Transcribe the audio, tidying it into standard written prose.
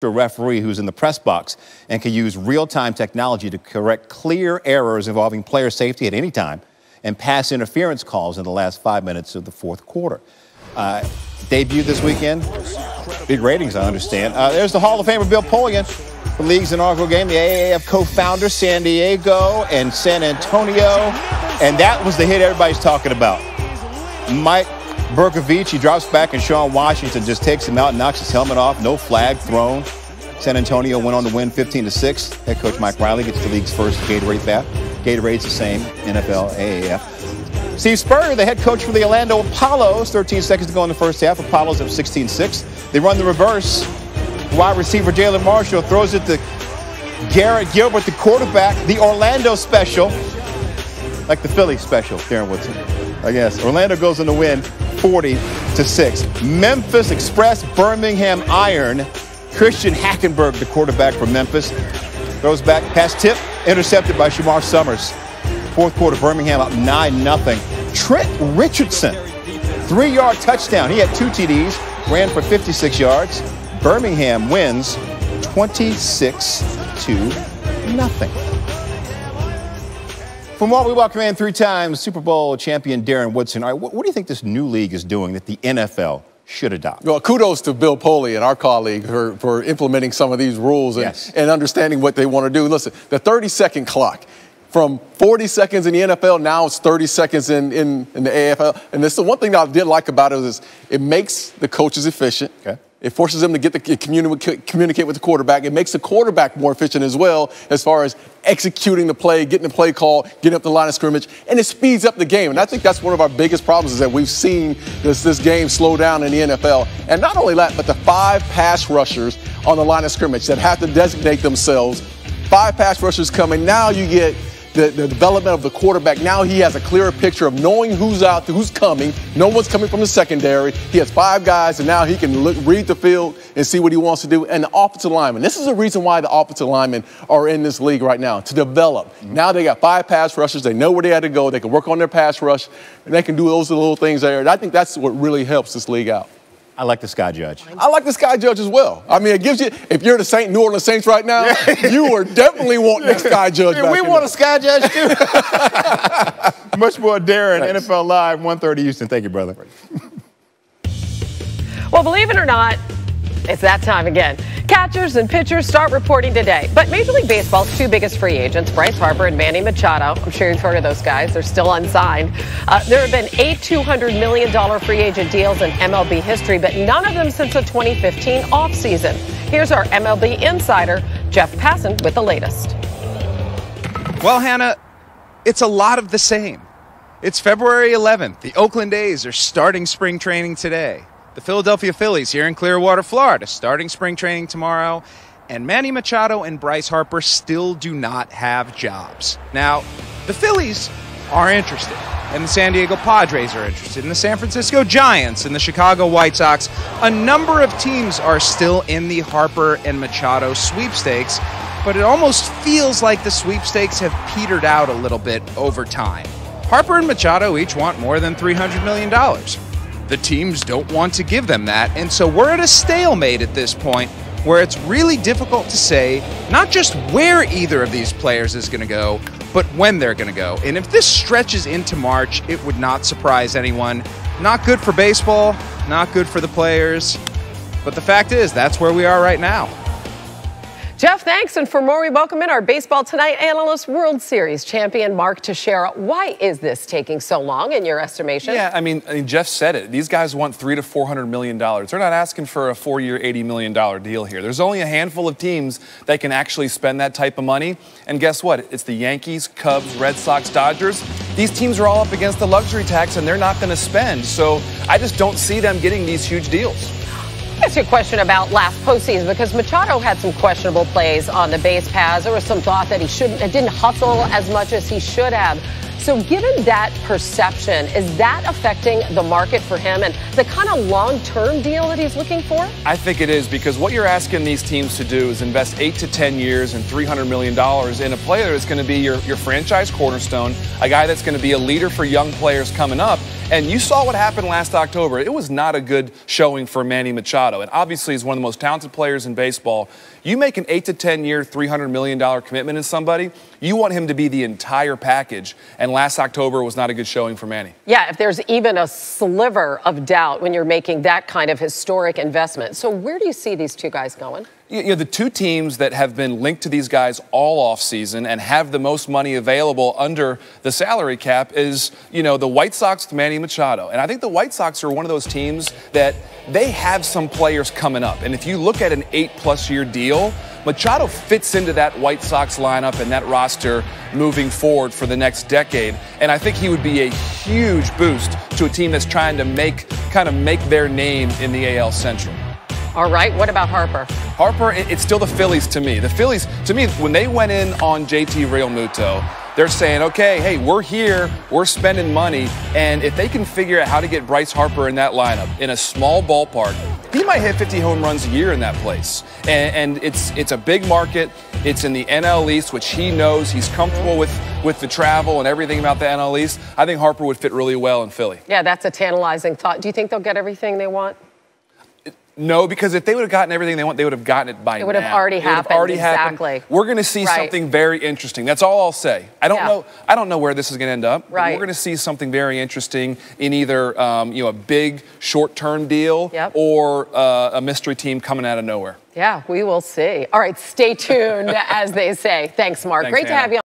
A referee who's in the press box and can use real-time technology to correct clear errors involving player safety at any time and pass interference calls in the last 5 minutes of the fourth quarter. Debuted this weekend. Big ratings, I understand. There's the Hall of Famer Bill Polian, the league's inaugural game, the AAF co-founder, San Diego and San Antonio. And that was the hit everybody's talking about. Mike Berkovich, he drops back, and Sean Washington just takes him out and knocks his helmet off. No flag thrown. San Antonio went on to win 15-6. Head coach Mike Riley gets the league's first Gatorade bat. Gatorade's the same, NFL, AAF. Steve Spurrier, the head coach for the Orlando Apollos, 13 seconds to go in the first half. Apollos up 16-6. They run the reverse. Wide receiver Jalen Marshall throws it to Garrett Gilbert, the quarterback. The Orlando special, like the Philly special, Darren Woodson, I guess. Orlando goes on to win 40-6. Memphis Express, Birmingham Iron. Christian Hackenberg, the quarterback for Memphis, throws back, pass tip, intercepted by Shamar Summers. Fourth quarter, Birmingham up 9-0. Trent Richardson, 3-yard touchdown. He had 2 TDs, ran for 56 yards. Birmingham wins 26-0. From what we welcome in 3 times Super Bowl champion Darren Woodson. All right, what do you think this new league is doing that the NFL should adopt? Well, kudos to Bill Polian, our colleague, for implementing some of these rules and understanding what they want to do. Listen, the 30-second clock, from 40 seconds in the NFL, now it's 30 seconds in the AFL. And this is the one thing that I did like about it is it makes the coaches efficient. Okay. It forces them to communicate with the quarterback. It makes the quarterback more efficient as well as far as executing the play, getting the play call, getting up the line of scrimmage, and it speeds up the game. And I think that's one of our biggest problems is that we've seen this game slow down in the NFL. And not only that, but the 5 pass rushers on the line of scrimmage that have to designate themselves. 5 pass rushers coming. Now you get the development of the quarterback. Now he has a clearer picture of knowing who's out, who's coming. No one's coming from the secondary. He has 5 guys, and now he can read the field and see what he wants to do. And the offensive linemen. This is the reason why the offensive linemen are in this league right now, to develop. Now they got 5 pass rushers. They know where they had to go. They can work on their pass rush, and they can do those little things there. And I think that's what really helps this league out. I like the Sky Judge. I like the Sky Judge as well. I mean, it gives you, if you're the New Orleans Saints right now, you are definitely wanting the Sky Judge back. We want a Sky Judge, too. Much more, Darren. Thanks. NFL Live, 1:30 Houston. Thank you, brother. Well, believe it or not, it's that time again. Catchers and pitchers start reporting today. But Major League Baseball's 2 biggest free agents, Bryce Harper and Manny Machado, I'm sure you've heard of those guys. They're still unsigned. There have been 8 $200 million free agent deals in MLB history, but none of them since the 2015 offseason. Here's our MLB insider, Jeff Passan, with the latest. Well, Hannah, it's a lot of the same. It's February 11th. The Oakland A's are starting spring training today. The Philadelphia Phillies here in Clearwater, Florida, starting spring training tomorrow. And Manny Machado and Bryce Harper still do not have jobs. Now, the Phillies are interested, and the San Diego Padres are interested, and the San Francisco Giants and the Chicago White Sox. A number of teams are still in the Harper and Machado sweepstakes, but it almost feels like the sweepstakes have petered out a little bit over time. Harper and Machado each want more than $300 million. The teams don't want to give them that, and so we're at a stalemate at this point where it's really difficult to say not just where either of these players is going to go, but when they're going to go. And if this stretches into March, it would not surprise anyone. Not good for baseball, not good for the players, but the fact is that's where we are right now. Jeff, thanks. And for more, we welcome in our Baseball Tonight analyst, World Series champion Mark Teixeira. Why is this taking so long in your estimation? Yeah, I mean, Jeff said it. These guys want $300 to $400 million. They're not asking for a 4-year, $80 million deal here. There's only a handful of teams that can actually spend that type of money. And guess what? It's the Yankees, Cubs, Red Sox, Dodgers. These teams are all up against the luxury tax, and they're not going to spend. So I just don't see them getting these huge deals. I'll ask you a question about last postseason because Machado had some questionable plays on the base paths. There was some thought that he didn't hustle as much as he should have. So given that perception, is that affecting the market for him and the kind of long-term deal that he's looking for? I think it is, because what you're asking these teams to do is invest 8 to 10 years and $300 million in a player that's going to be your franchise cornerstone, a guy that's going to be a leader for young players coming up. And you saw what happened last October. It was not a good showing for Manny Machado. And obviously, he's one of the most talented players in baseball. You make an 8 to 10 year, $300 million commitment in somebody, you want him to be the entire package. And last October was not a good showing for Manny. Yeah, if there's even a sliver of doubt when you're making that kind of historic investment. So where do you see these two guys going? You know, the two teams that have been linked to these guys all offseason and have the most money available under the salary cap is, you know, the White Sox with Manny Machado. And I think the White Sox are one of those teams that they have some players coming up. And if you look at an 8+ year deal, Machado fits into that White Sox lineup and that roster moving forward for the next decade. And I think he would be a huge boost to a team that's trying to make their name in the AL Central. All right, what about Harper? Harper, it's still the Phillies to me. The Phillies, to me, when they went in on JT Realmuto, they're saying, okay, hey, we're here, we're spending money, and if they can figure out how to get Bryce Harper in that lineup in a small ballpark, he might hit 50 home runs a year in that place. And it's a big market. It's in the NL East, which he knows. He's comfortable with the travel and everything about the NL East. I think Harper would fit really well in Philly. Yeah, that's a tantalizing thought. Do you think they'll get everything they want? No, because if they would have gotten everything they want, they would have gotten it by now. It would have already happened. Exactly. We're going to see something very interesting. That's all I'll say. I don't know where this is going to end up. Right. We're going to see something very interesting in either a big short-term deal or a mystery team coming out of nowhere. Yeah, we will see. All right, stay tuned, as they say. Thanks, Mark. Thanks, Great to have you on.